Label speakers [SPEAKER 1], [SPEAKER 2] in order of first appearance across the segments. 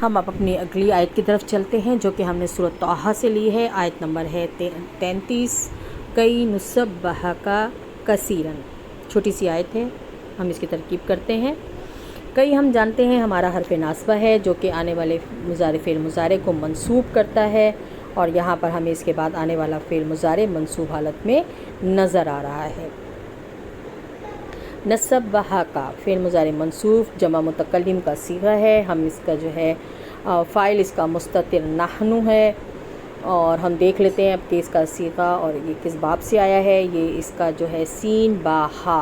[SPEAKER 1] ہم اب اپنی اگلی آیت کی طرف چلتے ہیں جو کہ ہم نے سورۃ طٰہٰ سے لی ہے۔ آیت نمبر ہے 33۔ کئی نسبحک کثیرا، چھوٹی سی آیت ہے، ہم اس کی ترکیب کرتے ہیں۔ کئی ہم جانتے ہیں ہمارا حرف ناصبہ ہے جو کہ آنے والے مضارع فعل مضارع کو منصوب کرتا ہے، اور یہاں پر ہمیں اس کے بعد آنے والا فعل مضارع منصوب حالت میں نظر آ رہا ہے۔ نسبحک فعل مضارع منصوب جمع متکلم کا صیغہ ہے، ہم اس کا جو ہے فاعل اس کا مستتر نحن ہے، اور ہم دیکھ لیتے ہیں اب کہ اس کا صیغہ اور یہ کس باب سے آیا ہے۔ یہ اس کا جو ہے سین با ہا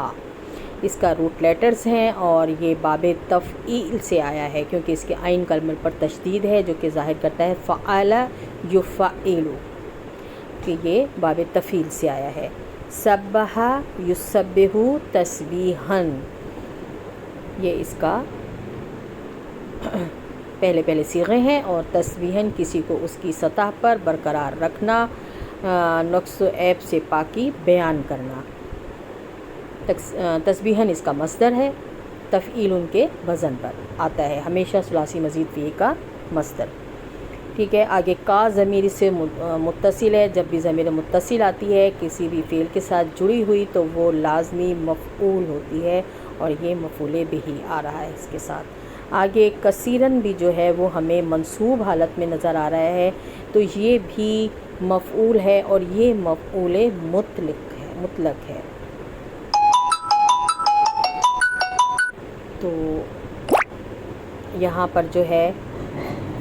[SPEAKER 1] اس کا روٹ لیٹرز ہیں، اور یہ باب تفعیل سے آیا ہے کیونکہ اس کے عین کلمے پر تشدید ہے جو کہ ظاہر کرتا ہے فعل یفعل، کہ یہ باب تفعیل سے آیا ہے۔ سبح یسبح تسبیحا، یہ اس کا پہلے صیغے ہیں، اور تسبیحاً کسی کو اس کی سطح پر برقرار رکھنا، نقص و عیب سے پاکی بیان کرنا۔ تسبیحاً اس کا مصدر ہے، تفعیل ان کے وزن پر آتا ہے، ہمیشہ ثلاثی مزید فی کا مصدر۔ ٹھیک ہے، آگے کا ضمیر سے متصل ہے، جب بھی ضمیر متصل آتی ہے کسی بھی فعل کے ساتھ جڑی ہوئی تو وہ لازمی مفعول ہوتی ہے، اور یہ مفعول بہ آ رہا ہے اس کے ساتھ۔ آگے کثیرن بھی جو ہے وہ ہمیں منصوب حالت میں نظر آ رہا ہے، تو یہ بھی مفعول ہے، اور یہ مفعول مطلق ہے۔ تو یہاں پر جو ہے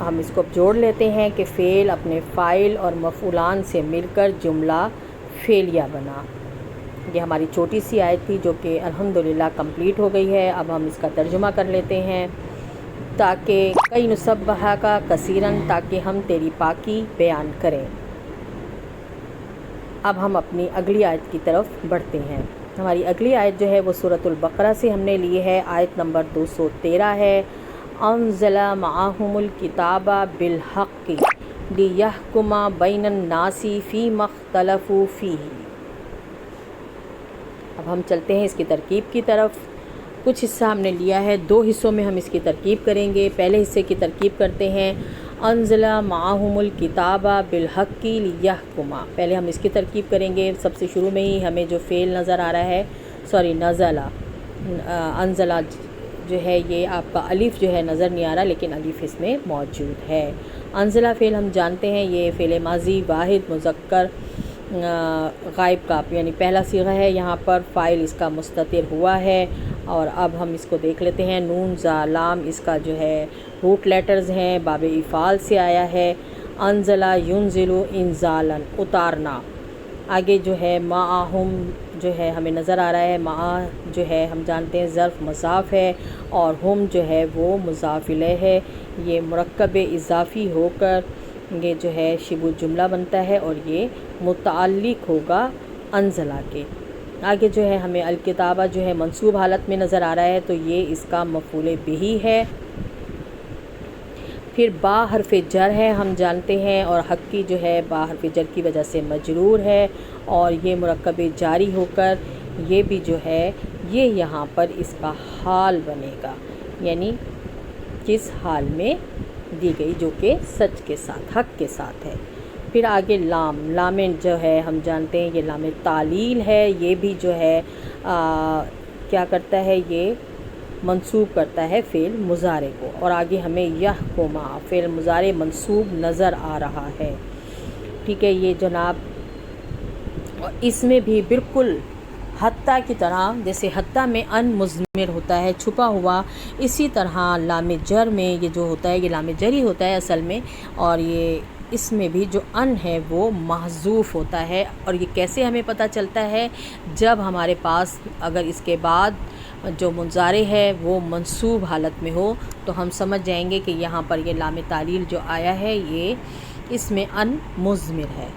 [SPEAKER 1] ہم اس کو اب جوڑ لیتے ہیں کہ فعل اپنے فاعل اور مفعولان سے مل کر جملہ فعلیہ بنا۔ یہ ہماری چھوٹی سی آیت تھی جو کہ الحمدللہ کمپلیٹ ہو گئی ہے۔ اب ہم اس کا ترجمہ کر لیتے ہیں۔ تاکہ کئی نسبحک کثیرن، تاکہ ہم تیری پاکی بیان کریں۔ اب ہم اپنی اگلی آیت کی طرف بڑھتے ہیں۔ ہماری اگلی آیت جو ہے وہ سورۃ البقرہ سے ہم نے لی ہے، آیت نمبر 213 ہے۔ انزل معہم الکتاب بالحق لیحکم بین الناس فیما اختلفوا فیہ۔ اب ہم چلتے ہیں اس کی ترکیب کی طرف۔ کچھ حصہ ہم نے لیا ہے، دو حصوں میں ہم اس کی ترکیب کریں گے۔ پہلے حصے کی ترکیب کرتے ہیں، انزل معہم الکتاب بالحق لیحکم۔ پہلے ہم اس کی ترکیب کریں گے۔ سب سے شروع میں ہی ہمیں جو فعل نظر آ رہا ہے، نزلہ، انزلہ جو ہے یہ آپ کا الف جو ہے نظر نہیں آ رہا، لیکن الف اس میں موجود ہے۔ انزلہ فعل ہم جانتے ہیں یہ فعل ماضی واحد مذکر غائب کا یعنی پہلا صیغہ ہے، یہاں پر فاعل اس کا مستتر ہوا ہے۔ اور اب ہم اس کو دیکھ لیتے ہیں، نون زا لام اس کا جو ہے روٹ لیٹرز ہیں، باب افعال سے آیا ہے۔ انزلہ ینزل انزالا، اتارنا۔ آگے جو ہے معہم جو ہے ہمیں نظر آ رہا ہے، مع جو ہے ہم جانتے ہیں ظرف مضاف ہے، اور ہم جو ہے وہ مضاف الیہ ہے۔ یہ مرکب اضافی ہو کر یہ جو ہے شبہ جملہ بنتا ہے، اور یہ متعلق ہوگا انزلہ کے۔ آگے جو ہے ہمیں الکتابہ جو ہے منصوب حالت میں نظر آ رہا ہے، تو یہ اس کا مفعول بہ ہے۔ پھر با حرف جر ہے ہم جانتے ہیں، اور حقی جو ہے با حرف جر کی وجہ سے مجرور ہے، اور یہ مرکب جاری ہو کر یہ بھی جو ہے یہ یہاں پر اس کا حال بنے گا، یعنی کس حال میں دی گئی، جو کہ سچ کے ساتھ حق کے ساتھ ہے۔ پھر آگے لام جو ہے ہم جانتے ہیں یہ لام تعلیل ہے، یہ بھی جو ہے کیا کرتا ہے، یہ منصوب کرتا ہے فعل مضارع کو۔ اور آگے ہمیں یحکم فعل مضارع منصوب نظر آ رہا ہے۔ ٹھیک ہے، یہ جناب اس میں بھی بالکل حتیٰ کی طرح، جیسے حتیٰ میں ان مضمر ہوتا ہے چھپا ہوا، اسی طرح لام جر میں یہ جو ہوتا ہے یہ لام جر ہی ہوتا ہے اصل میں، اور یہ اس میں بھی جو ان ہے وہ محذوف ہوتا ہے۔ اور یہ کیسے ہمیں پتہ چلتا ہے، جب ہمارے پاس اگر اس کے بعد جو مضارع ہے وہ منصوب حالت میں ہو تو ہم سمجھ جائیں گے کہ یہاں پر یہ لام تعلیل جو آیا ہے یہ اس میں ان مضمر ہے۔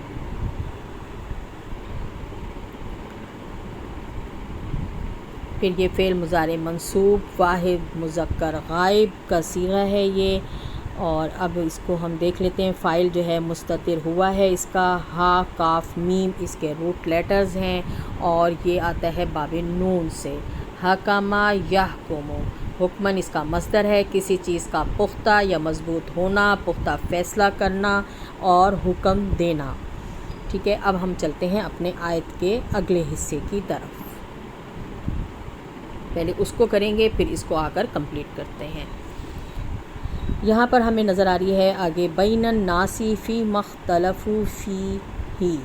[SPEAKER 1] پھر یہ فعل مضارع منصوب واحد مذکر غائب کا صیغہ ہے یہ، اور اب اس کو ہم دیکھ لیتے ہیں۔ فاعل جو ہے مستتر ہوا ہے، اس کا ہا کاف میم اس کے روٹ لیٹرز ہیں، اور یہ آتا ہے باب نون سے۔ حکما یحکم، حکمن اس کا مصدر ہے، کسی چیز کا پختہ یا مضبوط ہونا، پختہ فیصلہ کرنا اور حکم دینا۔ ٹھیک ہے، اب ہم چلتے ہیں اپنے آیت کے اگلے حصے کی طرف۔ پہلے اس کو کریں گے پھر اس کو آ کر کمپلیٹ کرتے ہیں۔ یہاں پر ہمیں نظر آ رہی ہے آگے بین الناس فی ما اختلفوا فیہ۔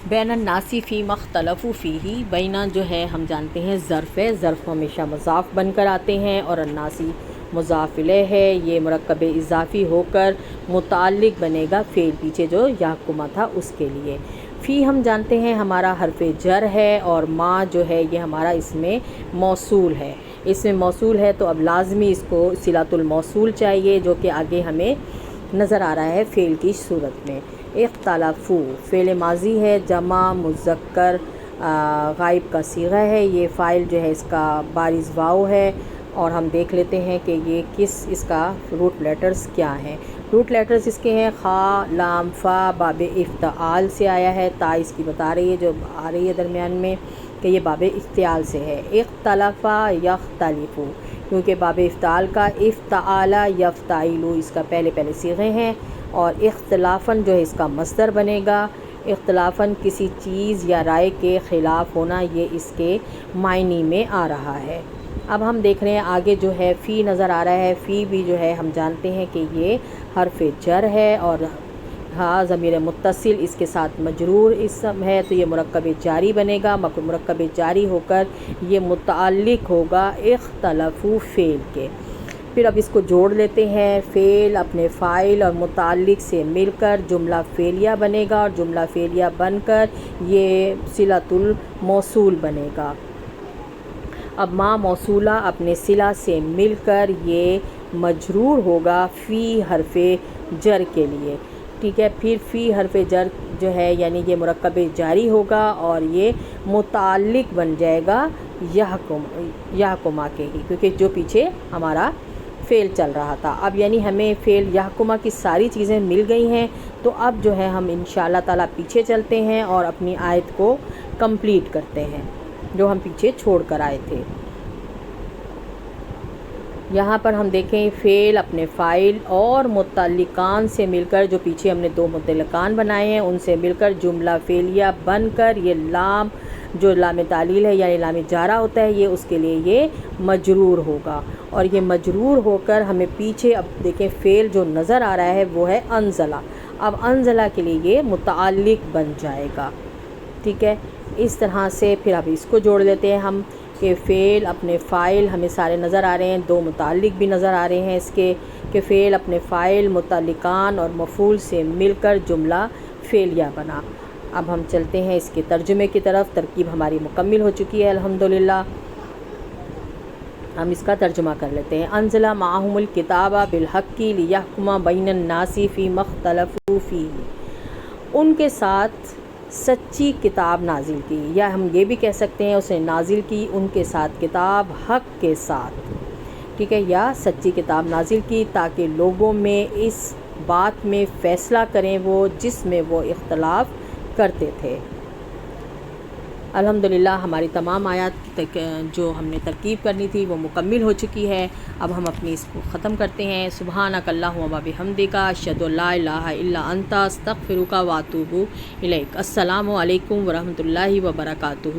[SPEAKER 1] بین الناس فی ما اختلفوا فیہ، بینا جو ہے ہم جانتے ہیں ظرف ہے، ظرف ہمیشہ مضاف بن کر آتے ہیں اور الناسی مضاف الیہ ہے، یہ مرکب اضافی ہو کر متعلق بنے گا فعل پیچھے جو یحکمہ تھا اس کے لیے۔ فی ہم جانتے ہیں ہمارا حرف جر ہے اور ما جو ہے یہ ہمارا اس میں موصول ہے، اس میں موصول ہے تو اب لازمی اس کو صلۃ الموصول چاہیے جو کہ آگے ہمیں نظر آ رہا ہے فعل کی صورت میں۔ اختلافو فعل ماضی ہے، جمع مذکر غائب کا صیغہ ہے، یہ فاعل جو ہے اس کا بارز واو ہے اور ہم دیکھ لیتے ہیں کہ یہ اس کا روٹ لیٹرز کیا ہیں۔ روٹ لیٹرز اس کے ہیں خا، لام، فا، باب افتعال سے آیا ہے، تا اس کی بتا رہی ہے جو آ رہی ہے درمیان میں کہ یہ باب افتعال سے ہے۔ اختلفا یختلفو، کیونکہ باب افتعال کا افتعال یفتعلو اس کا پہلے صیغے ہیں اور اختلافاً جو ہے اس کا مصدر بنے گا۔ اختلافاً کسی چیز یا رائے کے خلاف ہونا، یہ اس کے معنی میں آ رہا ہے۔ اب ہم دیکھ رہے ہیں آگے جو ہے فی نظر آ رہا ہے، فی بھی جو ہے ہم جانتے ہیں کہ یہ حرف جر ہے اور ہاں ضمیر متصل اس کے ساتھ مجرور اسم ہے تو یہ مرکب جاری بنے گا، مرکب جاری ہو کر یہ متعلق ہوگا اختلافو فعل کے۔ پھر اب اس کو جوڑ لیتے ہیں، فعل اپنے فاعل اور متعلق سے مل کر جملہ فعلیہ بنے گا اور جملہ فعلیہ بن کر یہ صلۃ الموصول بنے گا۔ اب ما موصولہ اپنے صلہ سے مل کر یہ مجرور ہوگا فی حرف جر کے لیے۔ ٹھیک ہے، پھر فی حرف جر جو ہے یعنی یہ مرکب جاری ہوگا اور یہ متعلق بن جائے گا یحکمہ کے ہی، کیونکہ جو پیچھے ہمارا فعل چل رہا تھا۔ اب یعنی ہمیں فعل یحکمہ کی ساری چیزیں مل گئی ہیں تو اب جو ہے ہم انشاءاللہ تعالیٰ پیچھے چلتے ہیں اور اپنی آیت کو کمپلیٹ کرتے ہیں جو ہم پیچھے چھوڑ کر آئے تھے۔ یہاں پر ہم دیکھیں فعل اپنے فاعل اور متعلقان سے مل کر، جو پیچھے ہم نے دو متعلقان بنائے ہیں ان سے مل کر جملہ فعلیہ بن کر یہ لام جو لام تعلیل ہے یعنی لام جارہ ہوتا ہے یہ اس کے لیے یہ مجرور ہوگا اور یہ مجرور ہو کر ہمیں پیچھے اب دیکھیں فعل جو نظر آ رہا ہے وہ ہے انزلہ۔ اب انزلہ کے لیے یہ متعلق بن جائے گا۔ ٹھیک ہے، اس طرح سے پھر اب اس کو جوڑ لیتے ہیں ہم کہ فعل اپنے فاعل ہمیں سارے نظر آ رہے ہیں، دو متعلق بھی نظر آ رہے ہیں اس کے کہ فعل اپنے فاعل متعلقان اور مفعول سے مل کر جملہ فعلیہ بنا۔ اب ہم چلتے ہیں اس کے ترجمے کی طرف، ترکیب ہماری مکمل ہو چکی ہے الحمدللہ۔ ہم اس کا ترجمہ کر لیتے ہیں۔ انزل معہم الکتاب بالحق لیحکم بین الناس فیما اختلفوا فیہ، ان کے ساتھ سچی کتاب نازل کی، یا ہم یہ بھی کہہ سکتے ہیں اسے نازل کی ان کے ساتھ کتاب حق کے ساتھ، ٹھیک ہے، یا سچی کتاب نازل کی تاکہ لوگوں میں اس بات میں فیصلہ کریں وہ جس میں وہ اختلاف کرتے تھے۔ الحمدللہ ہماری تمام آیات جو ہم نے ترکیب کرنی تھی وہ مکمل ہو چکی ہے۔ اب ہم اپنی اس کو ختم کرتے ہیں۔ سبحانک اللہم و بحمدک، اشہد ان لا الہ الا انت، استغفرک و اتوب الیک۔ السلام علیکم ورحمۃ اللہ وبرکاتہ۔